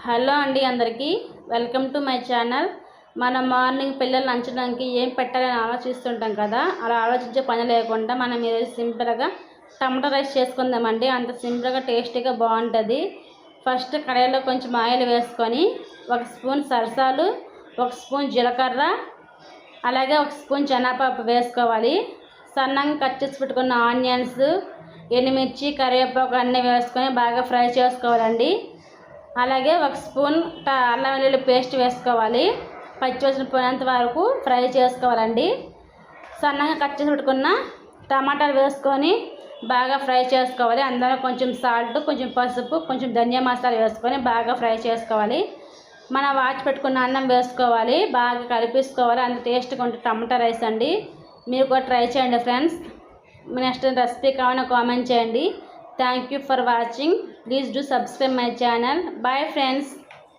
Hello అండి అందరికీ welcome to my channel. మనం మార్నింగ్ పిల్లలు లంచడానికి ఏం పెట్టాలని ఆలోచిస్తుంటాం కదా. అలా ఆలోచించే పని లేకుండా మనం ఈరోజు సింపుల్గా టమాటా రైస్ చేసుకుందామండి. అంత సింపుల్గా టేస్టీగా బాగుంటుంది. ఫస్ట్ కడాయిలో కొంచెం ఆయిల్ వేసుకొని 1 స్పూన్ సరసాలు, 1 స్పూన్ జీలకర్ర, అలాగే 1 స్పూన్ శనగపప్పు వేసుకోవాలి. సన్నగా కట్ చేసి పెట్టుకున్న ఆనియన్స్, ఎండుమిర్చి, కరివేపాకు అన్నీ వేసుకొని బాగా ఫ్రై చేసుకోవాలండి. అలాగే 1 స్పూన్ అల్లం వెల్లుల్లి పేస్ట్ వేసుకోవాలి. పచ్చివాసన పోయేంత వరకు ఫ్రై చేసుకోవాలండి. సన్నగా కట్ చేసి పెట్టుకున్న టమాటాలు వేసుకొని బాగా ఫ్రై చేసుకోవాలి. అందులో కొంచెం సాల్ట్, కొంచెం పసుపు, కొంచెం ధనియా మసాలా వేసుకొని బాగా ఫ్రై చేసుకోవాలి. మనం వాచి పెట్టుకున్న అన్నం వేసుకోవాలి. బాగా కలిపేసుకోవాలి. అంత టేస్ట్గా ఉంటుంది టమాటా రైస్ అండి. మీరు కూడా ట్రై చేయండి ఫ్రెండ్స్. నెక్స్ట్ రెసిపీ కావాలని కామెంట్ చేయండి. Thank you for watching. Please do subscribe my channel. Bye friends.